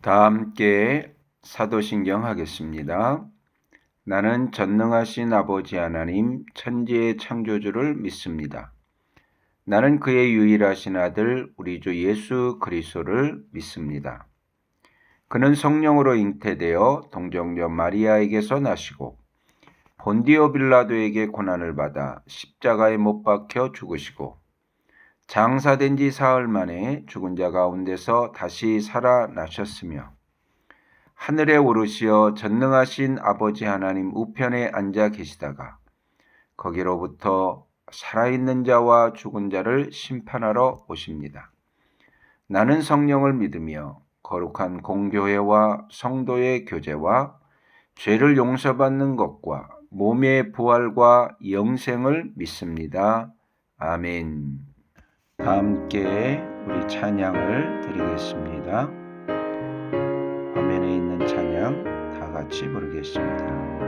다 함께 사도신경 하겠습니다. 나는 전능하신 아버지 하나님 천지의 창조주를 믿습니다. 나는 그의 유일하신 아들 우리 주 예수 그리스도를 믿습니다. 그는 성령으로 잉태되어 동정녀 마리아에게서 나시고 본디오 빌라도에게 고난을 받아 십자가에 못 박혀 죽으시고 장사된 지 사흘 만에 죽은 자 가운데서 다시 살아나셨으며 하늘에 오르시어 전능하신 아버지 하나님 우편에 앉아 계시다가 거기로부터 살아있는 자와 죽은 자를 심판하러 오십니다. 나는 성령을 믿으며 거룩한 공교회와 성도의 교제와 죄를 용서받는 것과 몸의 부활과 영생을 믿습니다. 아멘. 다 함께 우리 찬양을 드리겠습니다. 화면에 있는 찬양 다 같이 부르겠습니다.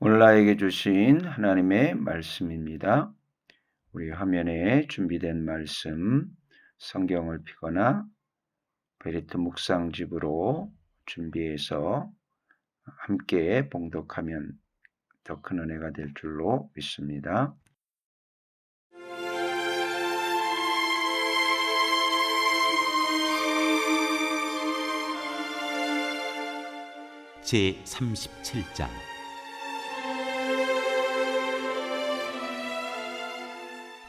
오늘 나에게 주신 하나님의 말씀입니다. 우리 화면에 준비된 말씀 성경을 펴거나 베리트 묵상집으로 준비해서 함께 봉독하면 더 큰 은혜가 될 줄로 믿습니다. 제37장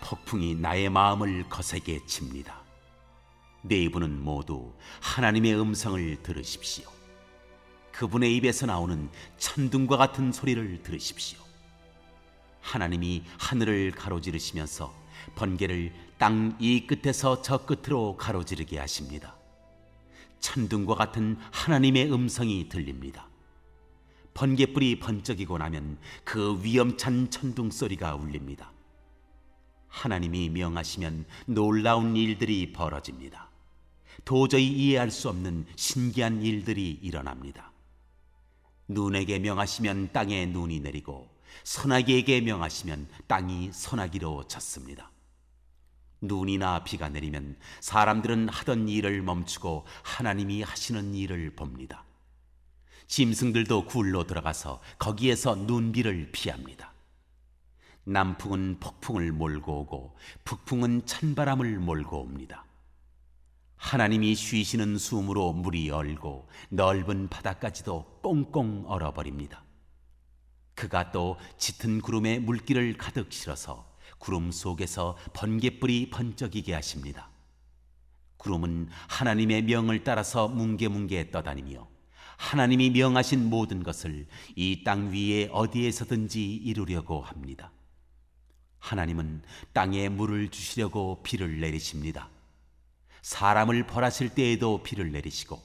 폭풍이 나의 마음을 거세게 칩니다. 내 입은 모두 하나님의 음성을 들으십시오. 그분의 입에서 나오는 천둥과 같은 소리를 들으십시오. 하나님이 하늘을 가로지르시면서 번개를 땅 이 끝에서 저 끝으로 가로지르게 하십니다. 천둥과 같은 하나님의 음성이 들립니다. 번개불이 번쩍이고 나면 그 위험찬 천둥 소리가 울립니다. 하나님이 명하시면 놀라운 일들이 벌어집니다. 도저히 이해할 수 없는 신기한 일들이 일어납니다. 눈에게 명하시면 땅에 눈이 내리고 소나기에게 명하시면 땅이 소나기로 졌습니다. 눈이나 비가 내리면 사람들은 하던 일을 멈추고 하나님이 하시는 일을 봅니다. 짐승들도 굴로 들어가서 거기에서 눈비를 피합니다. 남풍은 폭풍을 몰고 오고 북풍은 찬바람을 몰고 옵니다. 하나님이 쉬시는 숨으로 물이 얼고 넓은 바다까지도 꽁꽁 얼어버립니다. 그가 또 짙은 구름에 물기를 가득 실어서 구름 속에서 번갯불이 번쩍이게 하십니다. 구름은 하나님의 명을 따라서 뭉게뭉게 떠다니며 하나님이 명하신 모든 것을 이 땅 위에 어디에서든지 이루려고 합니다. 하나님은 땅에 물을 주시려고 비를 내리십니다. 사람을 벌하실 때에도 비를 내리시고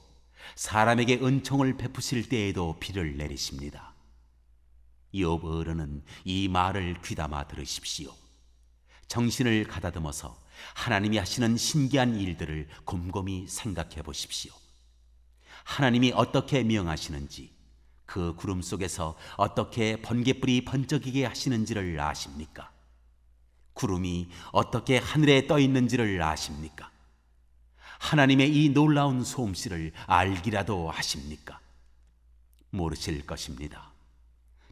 사람에게 은총을 베푸실 때에도 비를 내리십니다. 욥 어른은 이 말을 귀담아 들으십시오. 정신을 가다듬어서 하나님이 하시는 신기한 일들을 곰곰이 생각해 보십시오. 하나님이 어떻게 명하시는지, 그 구름 속에서 어떻게 번갯불이 번쩍이게 하시는지를 아십니까? 구름이 어떻게 하늘에 떠 있는지를 아십니까? 하나님의 이 놀라운 솜씨를 알기라도 하십니까? 모르실 것입니다.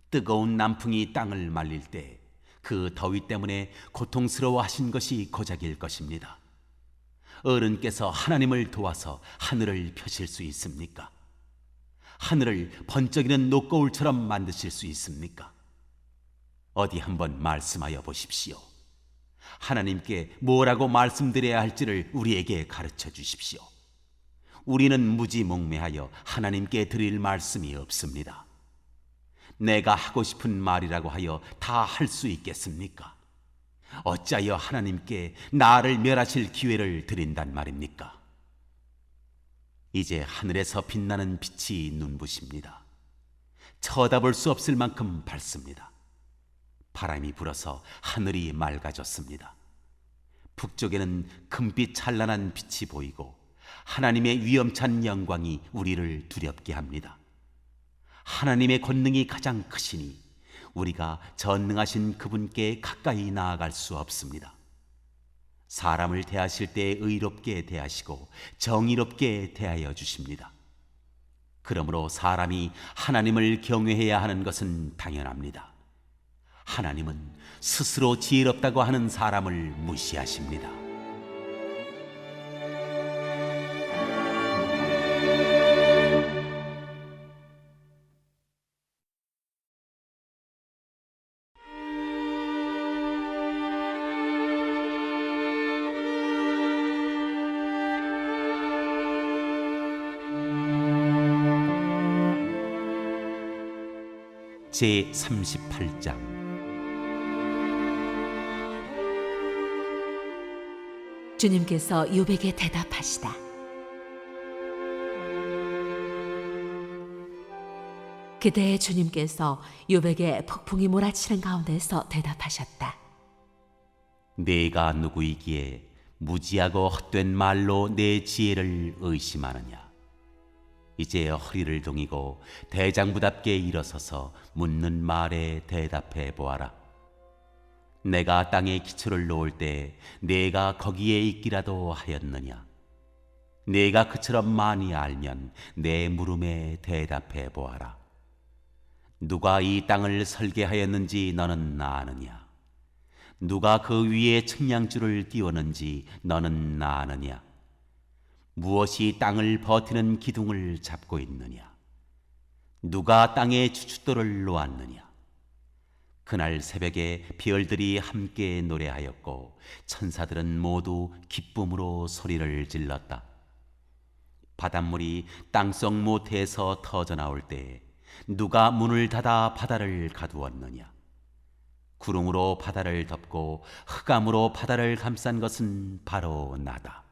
뜨거운 남풍이 땅을 말릴 때 그 더위 때문에 고통스러워 하신 것이 고작일 것입니다. 어른께서 하나님을 도와서 하늘을 펴실 수 있습니까? 하늘을 번쩍이는 녹거울처럼 만드실 수 있습니까? 어디 한번 말씀하여 보십시오. 하나님께 뭐라고 말씀드려야 할지를 우리에게 가르쳐 주십시오. 우리는 무지몽매하여 하나님께 드릴 말씀이 없습니다. 내가 하고 싶은 말이라고 하여 다 할 수 있겠습니까? 어찌하여 하나님께 나를 멸하실 기회를 드린단 말입니까? 이제 하늘에서 빛나는 빛이 눈부십니다. 쳐다볼 수 없을 만큼 밝습니다. 바람이 불어서 하늘이 맑아졌습니다. 북쪽에는 금빛 찬란한 빛이 보이고 하나님의 위엄찬 영광이 우리를 두렵게 합니다. 하나님의 권능이 가장 크시니 우리가 전능하신 그분께 가까이 나아갈 수 없습니다. 사람을 대하실 때 의롭게 대하시고 정의롭게 대하여 주십니다. 그러므로 사람이 하나님을 경외해야 하는 것은 당연합니다. 하나님은 스스로 지혜롭다고 하는 사람을 무시하십니다. 제 38장 주님께서 욥에게 대답하시다. 그때 주님께서 욥에게 폭풍이 몰아치는 가운데서 대답하셨다. 내가 누구이기에 무지하고 헛된 말로 내 지혜를 의심하느냐. 이제 허리를 동이고 대장부답게 일어서서 묻는 말에 대답해 보아라. 내가 땅에 기초를 놓을 때 내가 거기에 있기라도 하였느냐. 내가 그처럼 많이 알면 내 물음에 대답해 보아라. 누가 이 땅을 설계하였는지 너는 아느냐. 누가 그 위에 측량줄을 띄웠는지 너는 아느냐. 무엇이 땅을 버티는 기둥을 잡고 있느냐. 누가 땅에 주춧돌을 놓았느냐. 그날 새벽에 별들이 함께 노래하였고 천사들은 모두 기쁨으로 소리를 질렀다. 바닷물이 땅속 모태에서 터져나올 때 누가 문을 닫아 바다를 가두었느냐. 구름으로 바다를 덮고 흑암으로 바다를 감싼 것은 바로 나다.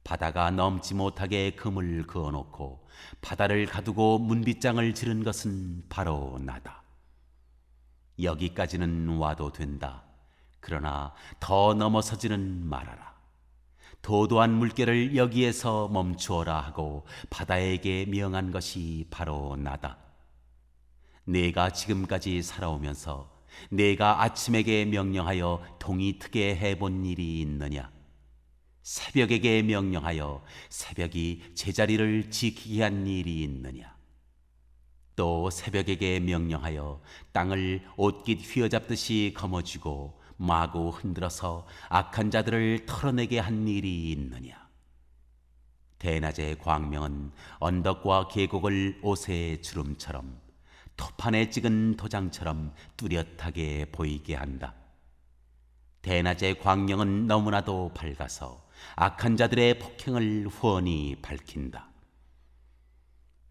바다가 넘지 못하게 금을 그어놓고 바다를 가두고 문빗장을 지른 것은 바로 나다. 여기까지는 와도 된다. 그러나 더 넘어서지는 말아라. 도도한 물결을 여기에서 멈추어라 하고 바다에게 명한 것이 바로 나다. 내가 지금까지 살아오면서 내가 아침에게 명령하여 동이 트게 해본 일이 있느냐? 새벽에게 명령하여 새벽이 제자리를 지키게 한 일이 있느냐? 또 새벽에게 명령하여 땅을 옷깃 휘어잡듯이 거머쥐고 마구 흔들어서 악한 자들을 털어내게 한 일이 있느냐? 대낮의 광명은 언덕과 계곡을 옷의 주름처럼 토판에 찍은 도장처럼 뚜렷하게 보이게 한다. 대낮의 광명은 너무나도 밝아서 악한 자들의 폭행을 훤히 밝힌다.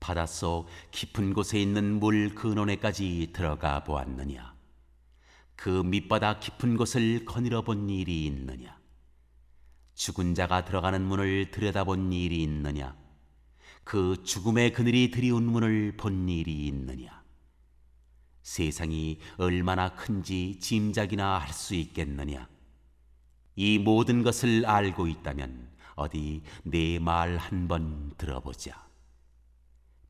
바닷속 깊은 곳에 있는 물 근원에까지 들어가 보았느냐? 그 밑바닥 깊은 곳을 거닐어 본 일이 있느냐? 죽은 자가 들어가는 문을 들여다본 일이 있느냐? 그 죽음의 그늘이 드리운 문을 본 일이 있느냐? 세상이 얼마나 큰지 짐작이나 할 수 있겠느냐? 이 모든 것을 알고 있다면 어디 내 말 한 번 들어보자.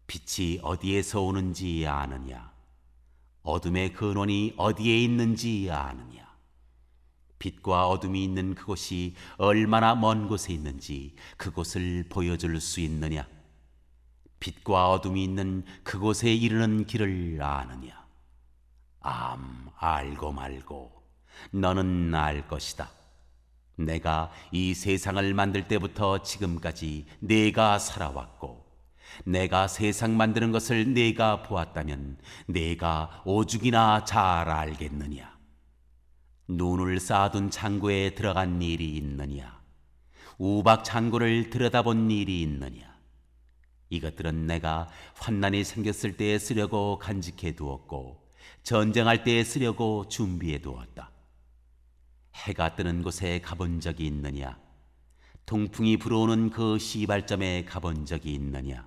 빛이 어디에서 오는지 아느냐? 어둠의 근원이 어디에 있는지 아느냐? 빛과 어둠이 있는 그곳이 얼마나 먼 곳에 있는지 그곳을 보여줄 수 있느냐? 빛과 어둠이 있는 그곳에 이르는 길을 아느냐? 알고 말고 너는 알 것이다. 내가 이 세상을 만들 때부터 지금까지 내가 살아왔고 내가 세상 만드는 것을 내가 보았다면 내가 오죽이나 잘 알겠느냐? 눈을 쌓아둔 창고에 들어간 일이 있느냐? 우박 창고를 들여다본 일이 있느냐? 이것들은 내가 환난이 생겼을 때에 쓰려고 간직해 두었고 전쟁할 때에 쓰려고 준비해 두었다. 해가 뜨는 곳에 가본 적이 있느냐? 동풍이 불어오는 그 시발점에 가본 적이 있느냐?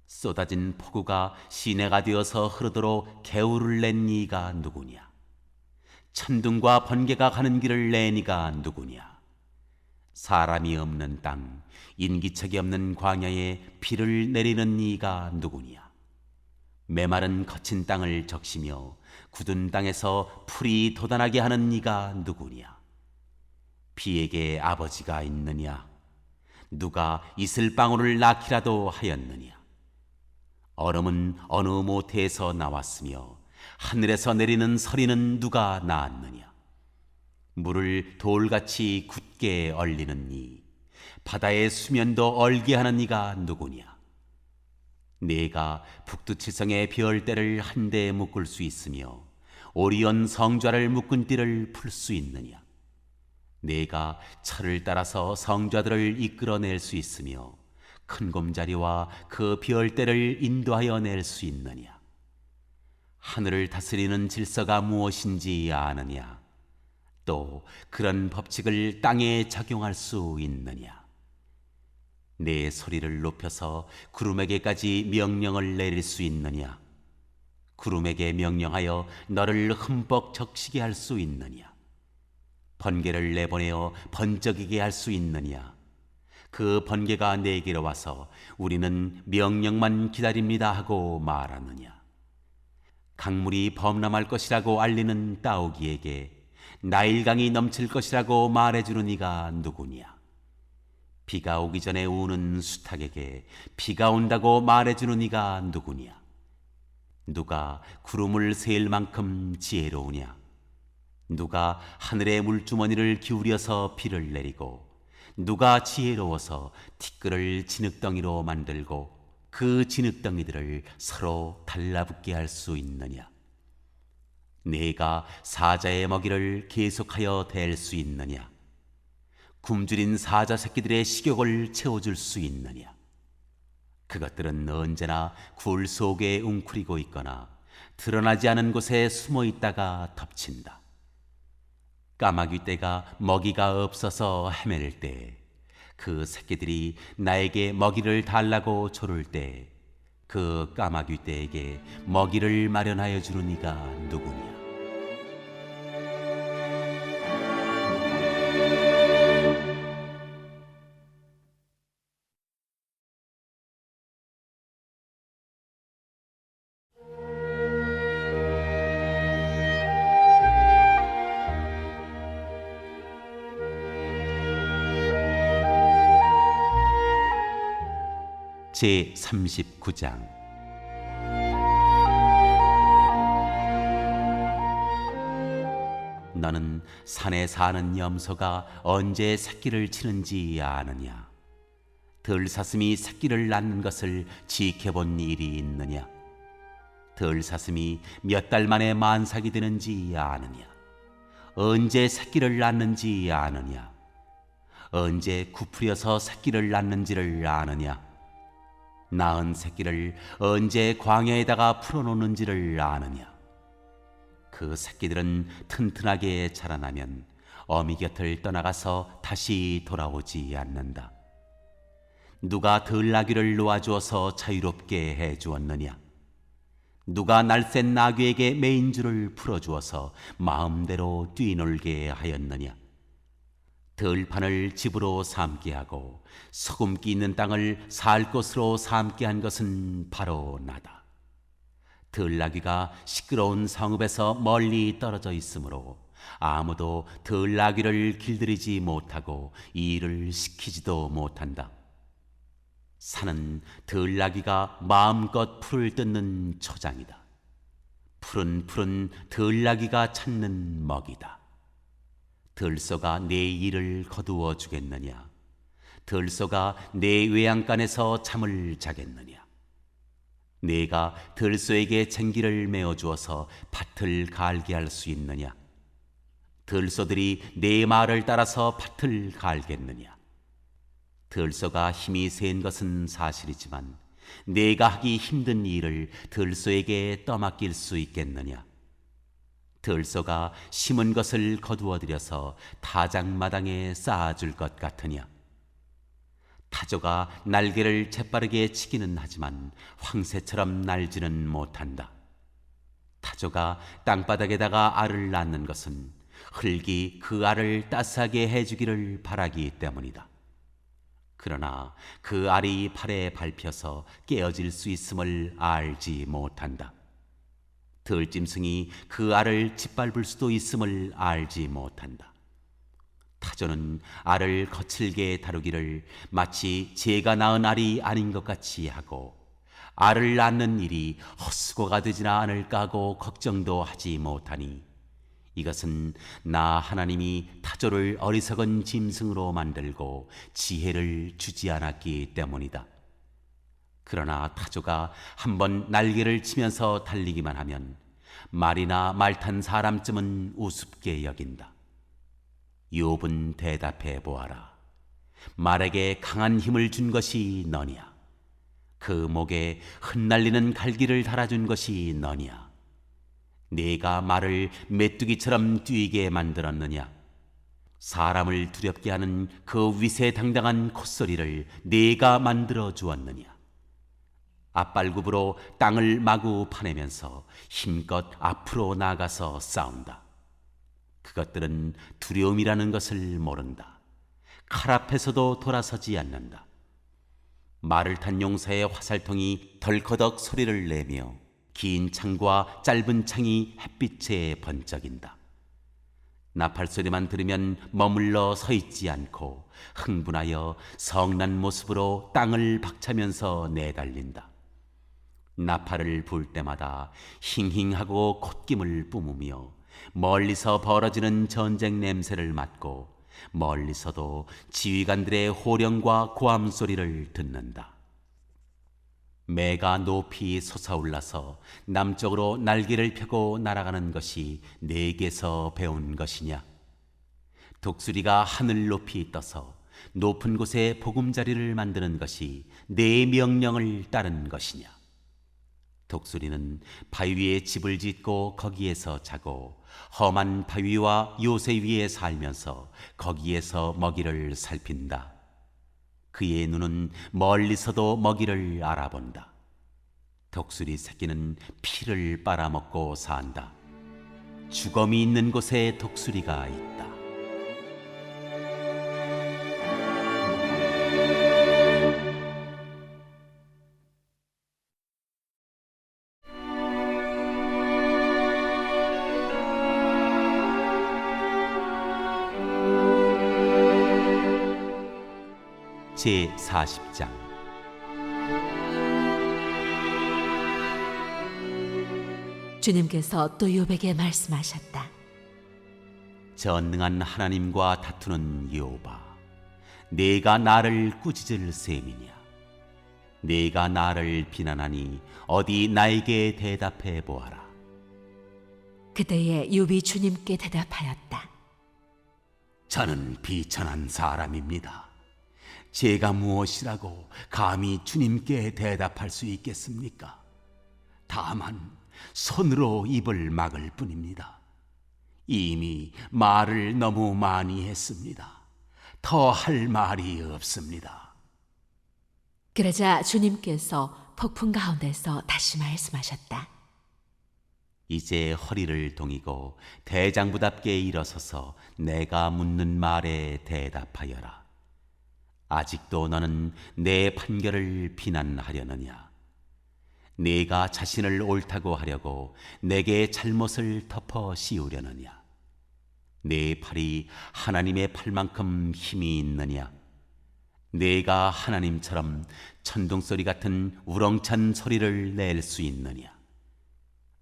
쏟아진 폭우가 시내가 되어서 흐르도록 개울을 낸 이가 누구냐? 천둥과 번개가 가는 길을 낸 이가 누구냐? 사람이 없는 땅, 인기척이 없는 광야에 비를 내리는 이가 누구냐? 메마른 거친 땅을 적시며 굳은 땅에서 풀이 돋아나게 하는 이가 누구냐? 비에게 아버지가 있느냐? 누가 이슬방울을 낳기라도 하였느냐? 얼음은 어느 모태에서 나왔으며 하늘에서 내리는 서리는 누가 낳았느냐? 물을 돌같이 굳게 얼리는 이, 바다의 수면도 얼게 하는 이가 누구냐? 내가 북두칠성의 별대를 한데 묶을 수 있으며 오리온 성좌를 묶은 띠를 풀 수 있느냐? 내가 철을 따라서 성좌들을 이끌어낼 수 있으며 큰 곰자리와 그 별대를 인도하여 낼 수 있느냐? 하늘을 다스리는 질서가 무엇인지 아느냐? 또 그런 법칙을 땅에 적용할 수 있느냐? 내 소리를 높여서 구름에게까지 명령을 내릴 수 있느냐? 구름에게 명령하여 너를 흠뻑 적시게 할 수 있느냐? 번개를 내보내어 번쩍이게 할 수 있느냐? 그 번개가 내게로 와서 우리는 명령만 기다립니다 하고 말하느냐? 강물이 범람할 것이라고 알리는 따오기에게 나일강이 넘칠 것이라고 말해주는 이가 누구냐? 비가 오기 전에 우는 수탉에게 비가 온다고 말해주는 이가 누구냐? 누가 구름을 세일 만큼 지혜로우냐? 누가 하늘의 물주머니를 기울여서 비를 내리고 누가 지혜로워서 티끌을 진흙덩이로 만들고 그 진흙덩이들을 서로 달라붙게 할 수 있느냐? 내가 사자의 먹이를 계속하여 댈 수 있느냐? 굶주린 사자 새끼들의 식욕을 채워줄 수 있느냐? 그것들은 언제나 굴 속에 웅크리고 있거나 드러나지 않은 곳에 숨어 있다가 덮친다. 까마귀 떼가 먹이가 없어서 헤맬 때, 그 새끼들이 나에게 먹이를 달라고 조를 때, 그 까마귀 떼에게 먹이를 마련하여 주는 이가 누구냐? 제 39장. 너는 산에 사는 염소가 언제 새끼를 치는지 아느냐? 들사슴이 새끼를 낳는 것을 지켜본 일이 있느냐? 들사슴이 몇 달 만에 만삭이 되는지 아느냐? 언제 새끼를 낳는지 아느냐? 언제 구부려서 새끼를 낳는지를 아느냐? 낳은 새끼를 언제 광야에다가 풀어놓는지를 아느냐? 그 새끼들은 튼튼하게 자라나면 어미 곁을 떠나가서 다시 돌아오지 않는다. 누가 들나귀를 놓아주어서 자유롭게 해주었느냐? 누가 날쌘 나귀에게 메인줄을 풀어주어서 마음대로 뛰놀게 하였느냐? 들판을 집으로 삼게 하고 소금기 있는 땅을 살 곳으로 삼게 한 것은 바로 나다. 들나귀가 시끄러운 성읍에서 멀리 떨어져 있으므로 아무도 들나귀를 길들이지 못하고 일을 시키지도 못한다. 산은 들나귀가 마음껏 풀을 뜯는 초장이다. 푸른 들나귀가 찾는 먹이다. 들소가 내 일을 거두어 주겠느냐? 들소가 내 외양간에서 잠을 자겠느냐? 내가 들소에게 쟁기를 메어 주어서 밭을 갈게 할 수 있느냐? 들소들이 내 말을 따라서 밭을 갈겠느냐? 들소가 힘이 센 것은 사실이지만 내가 하기 힘든 일을 들소에게 떠맡길 수 있겠느냐? 들소가 심은 것을 거두어 들여서 타작마당에 쌓아줄 것 같으냐? 타조가 날개를 재빠르게 치기는 하지만 황새처럼 날지는 못한다. 타조가 땅바닥에다가 알을 낳는 것은 흙이 그 알을 따스하게 해주기를 바라기 때문이다. 그러나 그 알이 팔에 밟혀서 깨어질 수 있음을 알지 못한다. 들짐승이 그 알을 짓밟을 수도 있음을 알지 못한다. 타조는 알을 거칠게 다루기를 마치 제가 낳은 알이 아닌 것 같이 하고 알을 낳는 일이 헛수고가 되지나 않을까 하고 걱정도 하지 못하니 이것은 나 하나님이 타조를 어리석은 짐승으로 만들고 지혜를 주지 않았기 때문이다. 그러나 타조가 한번 날개를 치면서 달리기만 하면 말이나 말 탄 사람쯤은 우습게 여긴다. 욥은 대답해 보아라. 말에게 강한 힘을 준 것이 너냐? 그 목에 흩날리는 갈기를 달아준 것이 너냐? 네가 말을 메뚜기처럼 뛰게 만들었느냐? 사람을 두렵게 하는 그 위세당당한 콧소리를 네가 만들어 주었느냐? 앞발굽으로 땅을 마구 파내면서 힘껏 앞으로 나가서 싸운다. 그것들은 두려움이라는 것을 모른다. 칼 앞에서도 돌아서지 않는다. 말을 탄 용사의 화살통이 덜커덕 소리를 내며 긴 창과 짧은 창이 햇빛에 번쩍인다. 나팔소리만 들으면 머물러 서 있지 않고 흥분하여 성난 모습으로 땅을 박차면서 내달린다. 나팔을 불 때마다 힝힝하고 콧김을 뿜으며 멀리서 벌어지는 전쟁 냄새를 맡고 멀리서도 지휘관들의 호령과 고함 소리를 듣는다. 매가 높이 솟아올라서 남쪽으로 날개를 펴고 날아가는 것이 내게서 배운 것이냐? 독수리가 하늘 높이 떠서 높은 곳에 보금자리를 만드는 것이 내 명령을 따른 것이냐? 독수리는 바위 위에 집을 짓고 거기에서 자고 험한 바위와 요새 위에 살면서 거기에서 먹이를 살핀다. 그의 눈은 멀리서도 먹이를 알아본다. 독수리 새끼는 피를 빨아먹고 산다. 주검이 있는 곳에 독수리가 있다. 제 40장. 주님께서 또 욥에게 말씀하셨다. 전능한 하나님과 다투는 여호와, 네가 나를 꾸짖을 셈이냐? 네가 나를 비난하니 어디 나에게 대답해 보아라. 그때에 욥이 주님께 대답하였다. 저는 비천한 사람입니다. 제가 무엇이라고 감히 주님께 대답할 수 있겠습니까? 다만 손으로 입을 막을 뿐입니다. 이미 말을 너무 많이 했습니다. 더 할 말이 없습니다. 그러자 주님께서 폭풍 가운데서 다시 말씀하셨다. 이제 허리를 동이고 대장부답게 일어서서 내가 묻는 말에 대답하여라. 아직도 너는 내 판결을 비난하려느냐? 네가 자신을 옳다고 하려고 내게 잘못을 덮어 씌우려느냐? 네 팔이 하나님의 팔만큼 힘이 있느냐? 네가 하나님처럼 천둥소리 같은 우렁찬 소리를 낼 수 있느냐?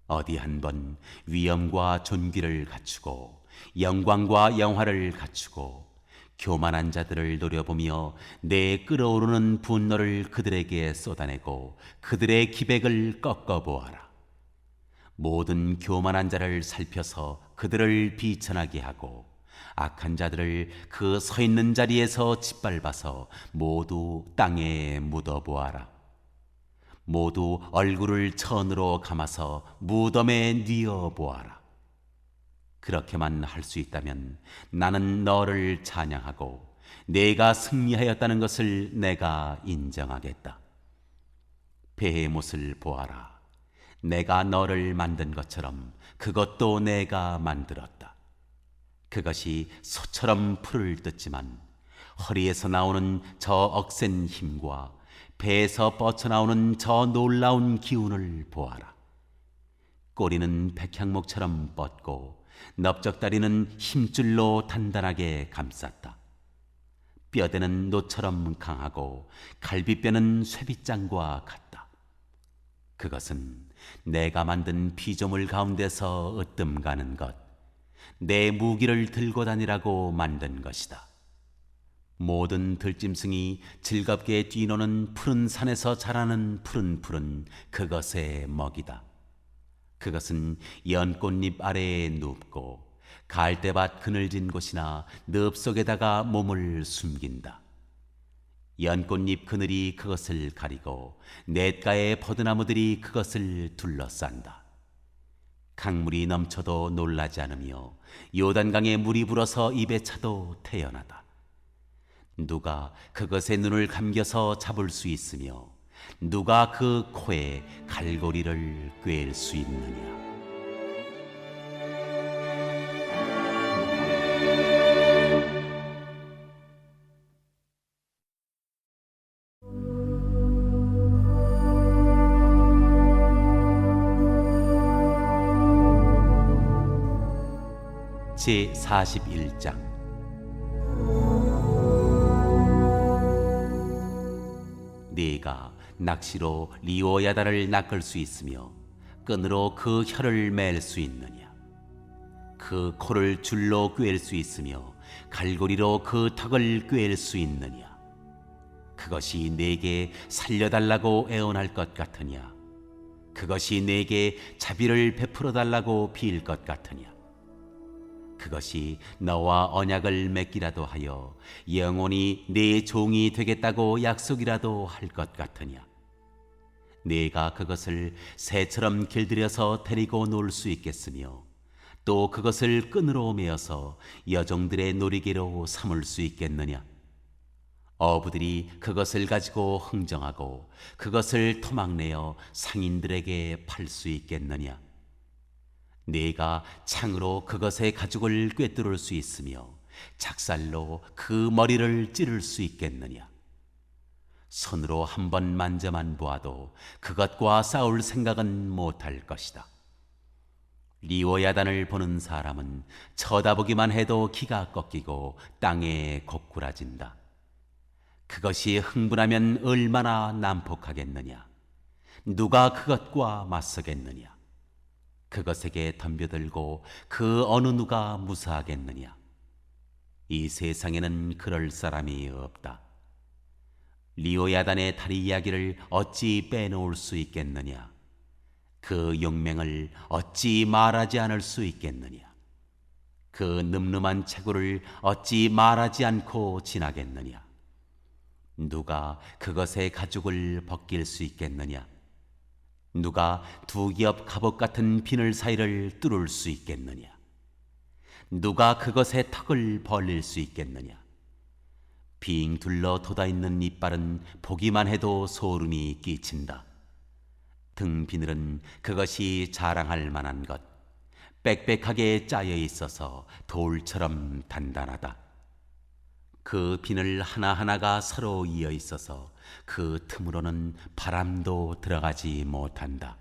어디 한번 위엄과 존귀를 갖추고 영광과 영화를 갖추고 교만한 자들을 노려보며 내 끓어오르는 분노를 그들에게 쏟아내고 그들의 기백을 꺾어보아라. 모든 교만한 자를 살펴서 그들을 비천하게 하고 악한 자들을 그 서 있는 자리에서 짓밟아서 모두 땅에 묻어보아라. 모두 얼굴을 천으로 감아서 무덤에 뉘어보아라. 그렇게만 할 수 있다면 나는 너를 찬양하고 내가 승리하였다는 것을 내가 인정하겠다. 베헤못을 보아라. 내가 너를 만든 것처럼 그것도 내가 만들었다. 그것이 소처럼 풀을 뜯지만 허리에서 나오는 저 억센 힘과 배에서 뻗쳐나오는 저 놀라운 기운을 보아라. 꼬리는 백향목처럼 뻗고 넓적다리는 힘줄로 단단하게 감쌌다. 뼈대는 노처럼 강하고 갈비뼈는 쇠빗장과 같다. 그것은 내가 만든 피조물 가운데서 으뜸가는 것, 내 무기를 들고 다니라고 만든 것이다. 모든 들짐승이 즐겁게 뛰노는 푸른 산에서 자라는 푸른 풀은 그것의 먹이다. 그것은 연꽃잎 아래에 눕고 갈대밭 그늘진 곳이나 늪 속에다가 몸을 숨긴다. 연꽃잎 그늘이 그것을 가리고 냇가의 버드나무들이 그것을 둘러싼다. 강물이 넘쳐도 놀라지 않으며 요단강에 물이 불어서 입에 차도 태연하다. 누가 그것의 눈을 감겨서 잡을 수 있으며 누가 그 코에 갈고리를 꿰일 수 있느냐? 제 41장. 네가 낚시로 리오야다를 낚을 수 있으며 끈으로 그 혀를 맬 수 있느냐? 그 코를 줄로 꿰일 수 있으며 갈고리로 그 턱을 꿰일 수 있느냐? 그것이 네게 살려달라고 애원할 것 같으냐? 그것이 네게 자비를 베풀어 달라고 빌 것 같으냐? 그것이 너와 언약을 맺기라도 하여 영원히 네 종이 되겠다고 약속이라도 할 것 같으냐? 네가 그것을 새처럼 길들여서 데리고 놀 수 있겠으며 또 그것을 끈으로 메어서 여종들의 놀이개로 삼을 수 있겠느냐? 어부들이 그것을 가지고 흥정하고 그것을 토막내어 상인들에게 팔 수 있겠느냐? 네가 창으로 그것의 가죽을 꿰뚫을 수 있으며 작살로 그 머리를 찌를 수 있겠느냐? 손으로 한번 만져만 보아도 그것과 싸울 생각은 못할 것이다. 리오야단을 보는 사람은 쳐다보기만 해도 기가 꺾이고 땅에 고꾸라진다. 그것이 흥분하면 얼마나 난폭하겠느냐? 누가 그것과 맞서겠느냐? 그것에게 덤벼들고 그 어느 누가 무사하겠느냐? 이 세상에는 그럴 사람이 없다. 리오야단의 다리 이야기를 어찌 빼놓을 수 있겠느냐? 그 용맹을 어찌 말하지 않을 수 있겠느냐? 그 늠름한 체구를 어찌 말하지 않고 지나겠느냐? 누가 그것의 가죽을 벗길 수 있겠느냐? 누가 두 겹 갑옷 같은 비늘 사이를 뚫을 수 있겠느냐? 누가 그것의 턱을 벌릴 수 있겠느냐? 빙 둘러 돋아있는 이빨은 보기만 해도 소름이 끼친다. 등 비늘은 그것이 자랑할 만한 것, 빽빽하게 짜여 있어서 돌처럼 단단하다. 그 비늘 하나하나가 서로 이어 있어서 그 틈으로는 바람도 들어가지 못한다.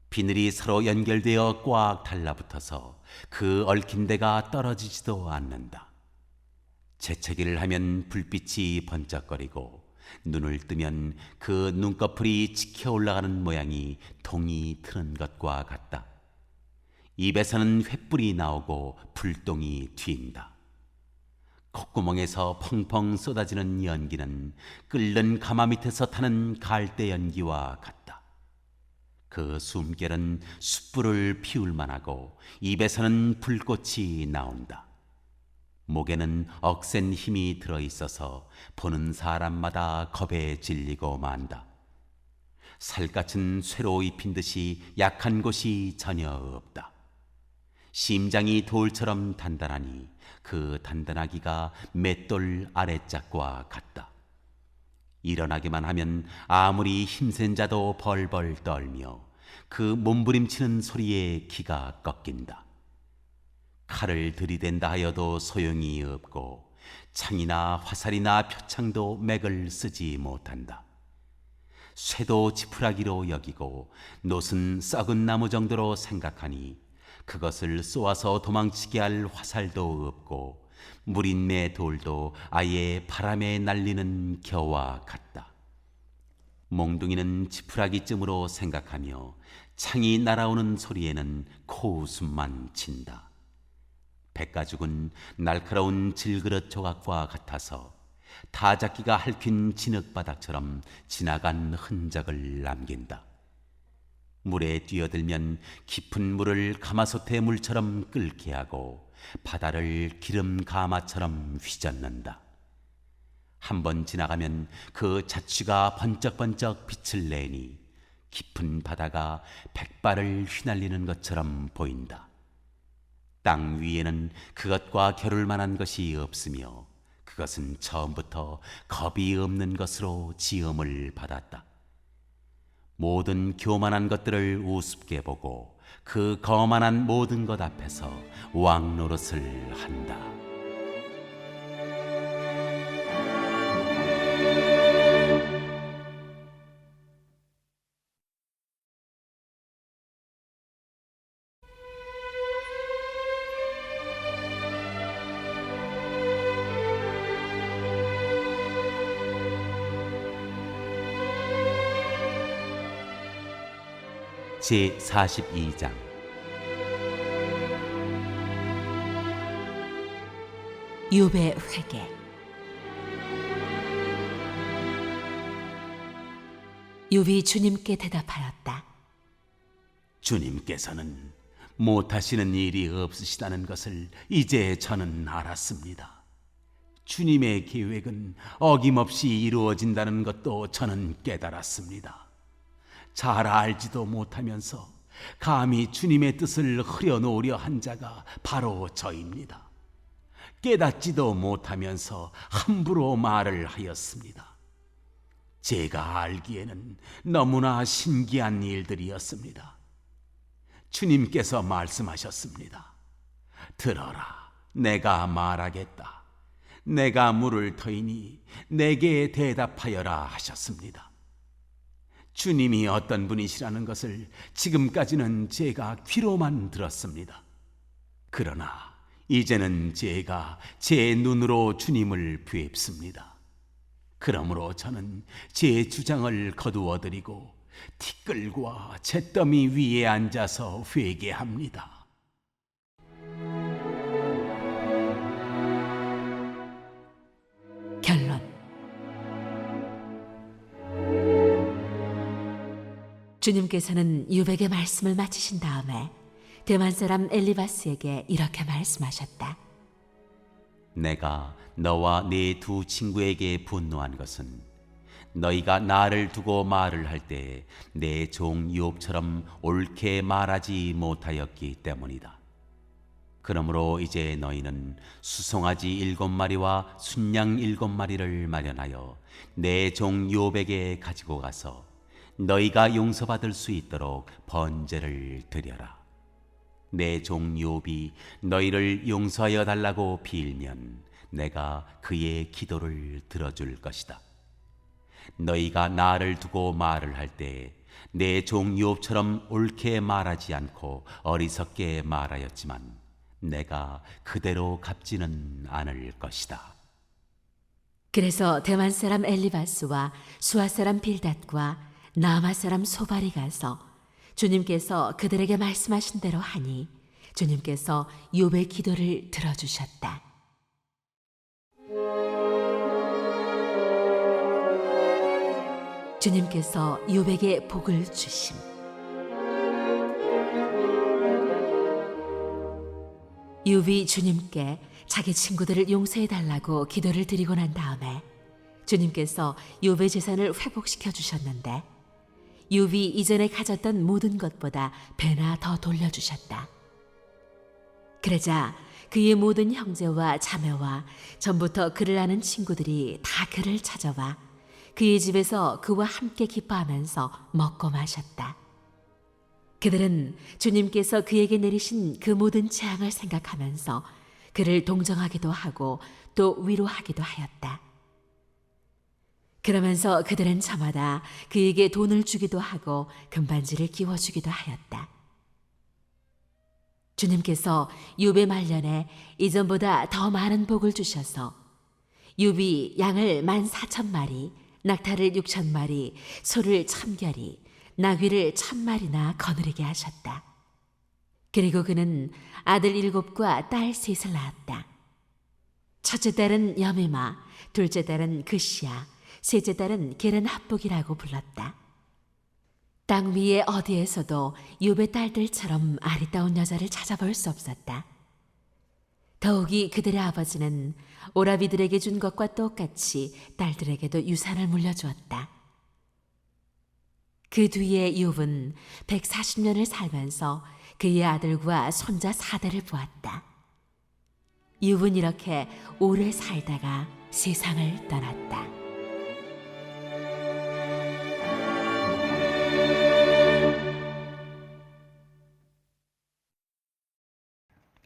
비늘이 서로 연결되어 꽉 달라붙어서 그 얽힌 데가 떨어지지도 않는다. 재채기를 하면 불빛이 번쩍거리고 눈을 뜨면 그 눈꺼풀이 치켜 올라가는 모양이 동이 트는 것과 같다. 입에서는 횃불이 나오고 불똥이 튄다. 콧구멍에서 펑펑 쏟아지는 연기는 끓는 가마 밑에서 타는 갈대 연기와 같다. 그 숨결은 숯불을 피울 만하고 입에서는 불꽃이 나온다. 목에는 억센 힘이 들어있어서 보는 사람마다 겁에 질리고 만다. 살갗은 쇠로 입힌 듯이 약한 곳이 전혀 없다. 심장이 돌처럼 단단하니 그 단단하기가 맷돌 아래짝과 같다. 일어나기만 하면 아무리 힘센 자도 벌벌 떨며 그 몸부림치는 소리에 기가 꺾인다. 칼을 들이댄다 하여도 소용이 없고 창이나 화살이나 표창도 맥을 쓰지 못한다. 쇠도 지푸라기로 여기고 놋은 썩은 나무 정도로 생각하니 그것을 쏘아서 도망치게 할 화살도 없고 무린내 돌도 아예 바람에 날리는 겨와 같다. 몽둥이는 지푸라기쯤으로 생각하며 창이 날아오는 소리에는 코웃음만 친다. 백가죽은 날카로운 질그릇 조각과 같아서 타작기가 핥힌 진흙바닥처럼 지나간 흔적을 남긴다. 물에 뛰어들면 깊은 물을 가마솥의 물처럼 끓게 하고 바다를 기름 가마처럼 휘젓는다. 한번 지나가면 그 자취가 번쩍번쩍 빛을 내니 깊은 바다가 백발을 휘날리는 것처럼 보인다. 땅 위에는 그것과 겨룰 만한 것이 없으며 그것은 처음부터 겁이 없는 것으로 지음을 받았다. 모든 교만한 것들을 우습게 보고 그 거만한 모든 것 앞에서 왕 노릇을 한다. 제42장 욥의 회개. 욥이 주님께 대답하였다. 주님께서는 못하시는 일이 없으시다는 것을 이제 저는 알았습니다. 주님의 계획은 어김없이 이루어진다는 것도 저는 깨달았습니다. 잘 알지도 못하면서 감히 주님의 뜻을 흐려놓으려 한 자가 바로 저입니다. 깨닫지도 못하면서 함부로 말을 하였습니다. 제가 알기에는 너무나 신기한 일들이었습니다. 주님께서 말씀하셨습니다. 들어라, 내가 말하겠다. 내가 물을 터이니 내게 대답하여라 하셨습니다. 주님이 어떤 분이시라는 것을 지금까지는 제가 귀로만 들었습니다. 그러나 이제는 제가 제 눈으로 주님을 뵙습니다. 그러므로 저는 제 주장을 거두어 드리고 티끌과 잿더미 위에 앉아서 회개합니다. 결론. 주님께서는 유백의 말씀을 마치신 다음에 대만 사람 엘리바스에게 이렇게 말씀하셨다. 내가 너와 네 두 친구에게 분노한 것은 너희가 나를 두고 말을 할 때 내 종 욥처럼 옳게 말하지 못하였기 때문이다. 그러므로 이제 너희는 수송아지 7마리와 순양 7마리를 마련하여 내 종 욥에게 가지고 가서 너희가 용서받을 수 있도록 번제를 드려라. 내 종 욥이 너희를 용서하여 달라고 빌면 내가 그의 기도를 들어줄 것이다. 너희가 나를 두고 말을 할 때 내 종 욥처럼 옳게 말하지 않고 어리석게 말하였지만 내가 그대로 갚지는 않을 것이다. 그래서 대만 사람 엘리바스와 수아 사람 빌닷과 나마 사람 소발이 가서 주님께서 그들에게 말씀하신 대로 하니 주님께서 욥의 기도를 들어주셨다. 주님께서 욥에게 복을 주심. 욥이 주님께 자기 친구들을 용서해 달라고 기도를 드리고 난 다음에 주님께서 욥의 재산을 회복시켜 주셨는데 욥이 이전에 가졌던 모든 것보다 배나 더 돌려주셨다. 그러자 그의 모든 형제와 자매와 전부터 그를 아는 친구들이 다 그를 찾아와 그의 집에서 그와 함께 기뻐하면서 먹고 마셨다. 그들은 주님께서 그에게 내리신 그 모든 재앙을 생각하면서 그를 동정하기도 하고 또 위로하기도 하였다. 그러면서 그들은 저마다 그에게 돈을 주기도 하고 금반지를 끼워주기도 하였다. 주님께서 욥의 말년에 이전보다 더 많은 복을 주셔서 욥이 양을 14,000마리, 낙타를 6,000마리, 소를 1,000결이, 나귀를 1,000마리나 거느리게 하셨다. 그리고 그는 아들 7과 딸 3을 낳았다. 첫째 딸은 여미마, 둘째 딸은 그시야, 셋째 딸은 게른 합북이라고 불렀다. 땅 위에 어디에서도 욥의 딸들처럼 아리따운 여자를 찾아볼 수 없었다. 더욱이 그들의 아버지는 오라비들에게 준 것과 똑같이 딸들에게도 유산을 물려주었다. 그 뒤에 욥은 140년을 살면서 그의 아들과 손자 4대를 보았다. 욥은 이렇게 오래 살다가 세상을 떠났다.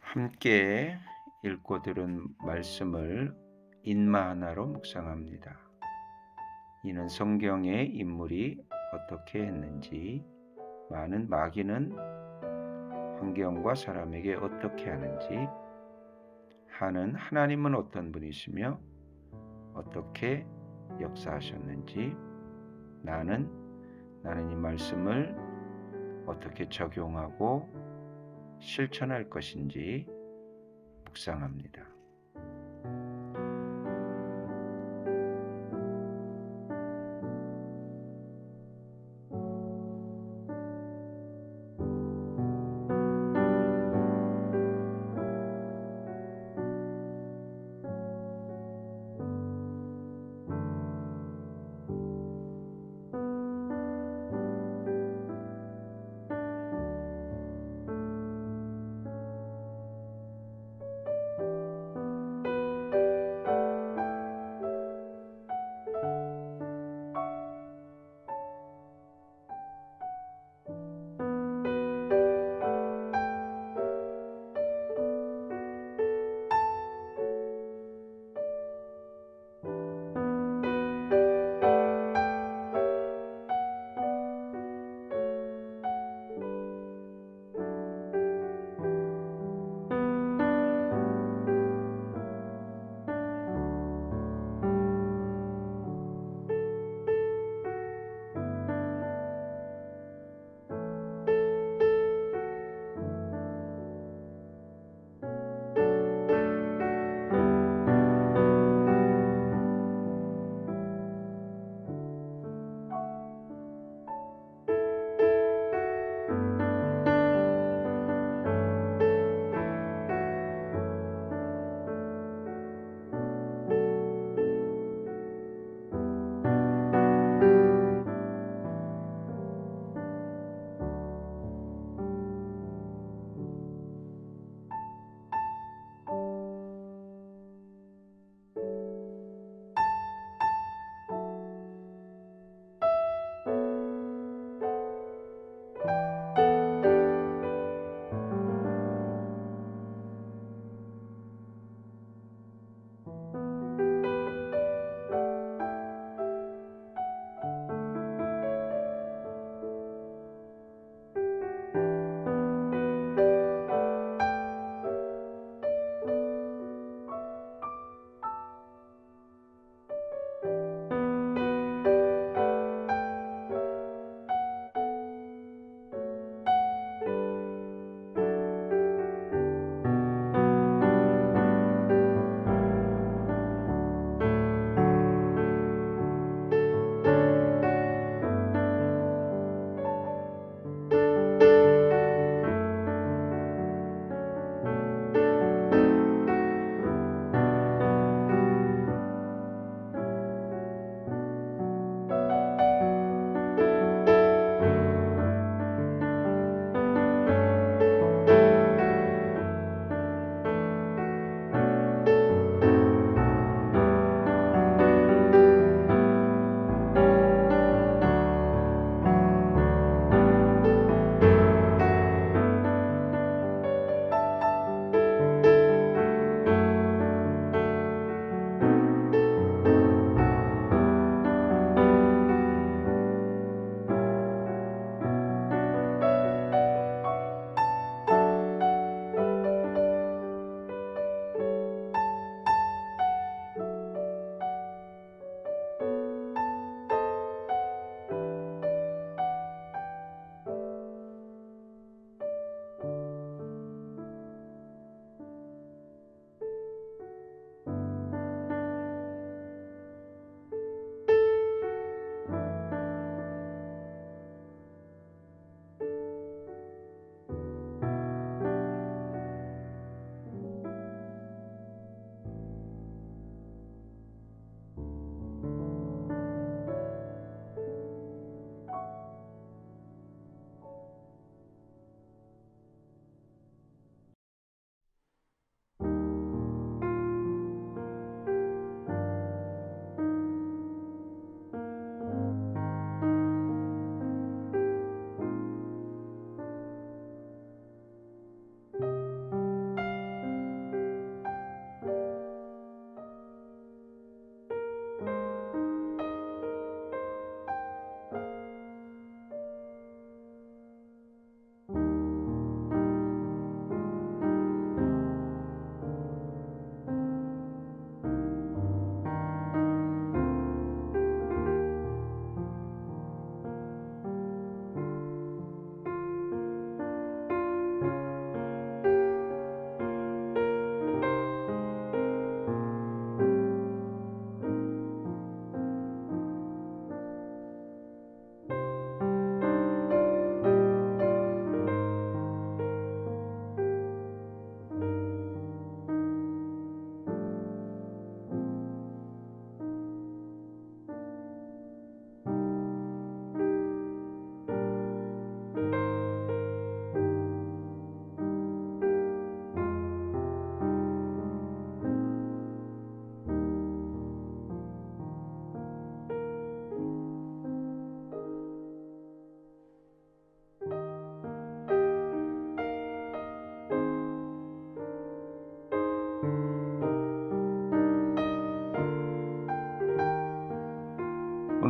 함께 읽고 들은 말씀을 인마 하나로 묵상합니다. 이는 성경의 인물이 어떻게 했는지, 많은 마귀는 환경과 사람에게 어떻게 하는지, 하는 하나님은 어떤 분이시며 어떻게 역사하셨는지, 나는 이 말씀을 어떻게 적용하고 실천할 것인지 묵상합니다.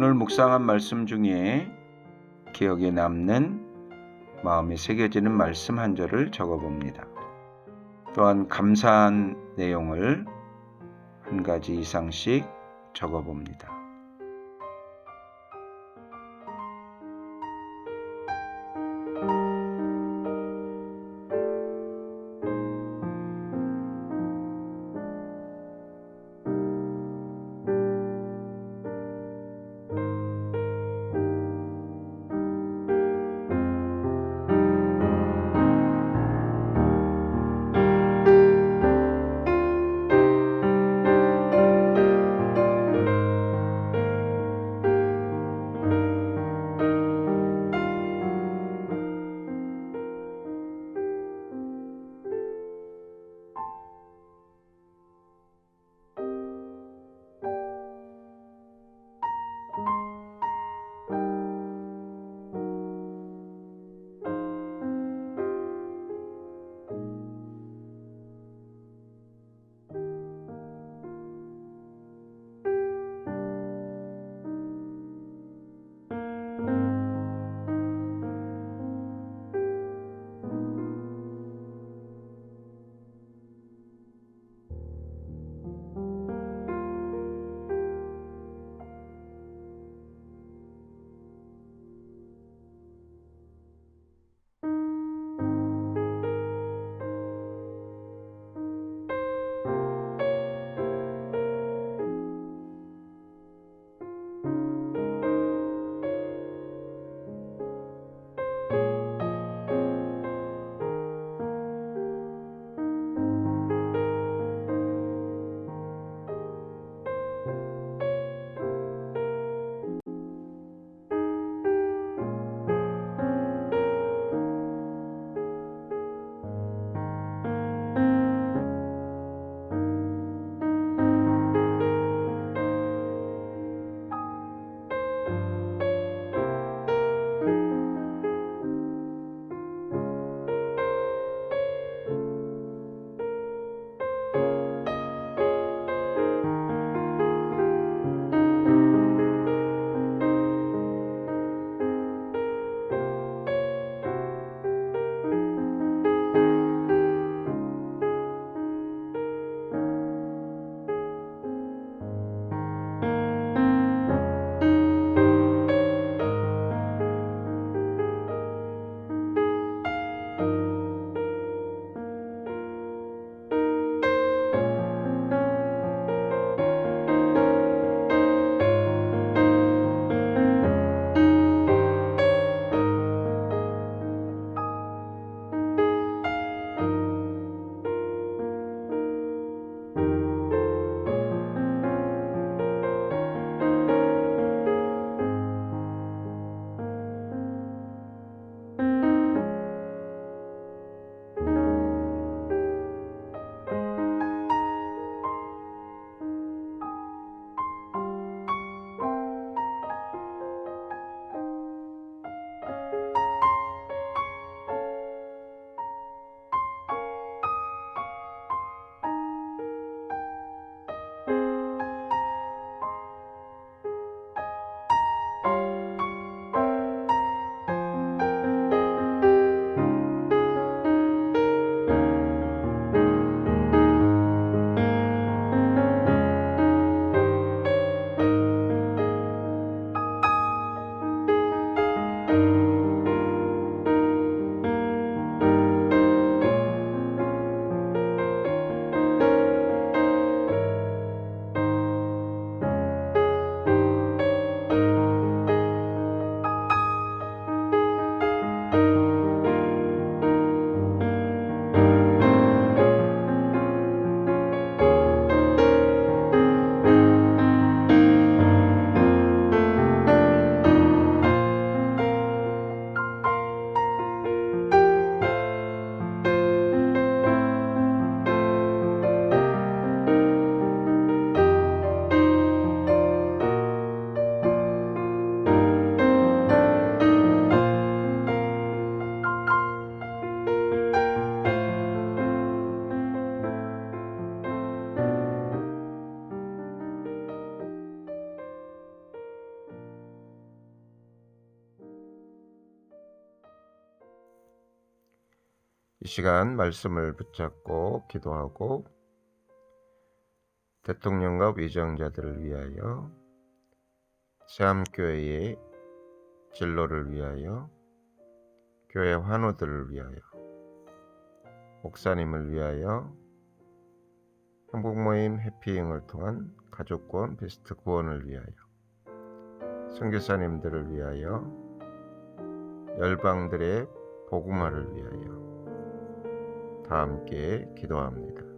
오늘 묵상한 말씀 중에 기억에 남는 마음에 새겨지는 말씀 한 절을 적어봅니다. 또한 감사한 내용을 한 가지 이상씩 적어봅니다. 시간 말씀을 붙잡고 기도하고 대통령과 위정자들을 위하여, 새암교회의 진로를 위하여, 교회 환우들을 위하여, 목사님을 위하여, 행복모임 해피잉을 통한 가족구원 베스트 구원을 위하여, 선교사님들을 위하여, 열방들의 복음화를 위하여 다 함께 기도합니다.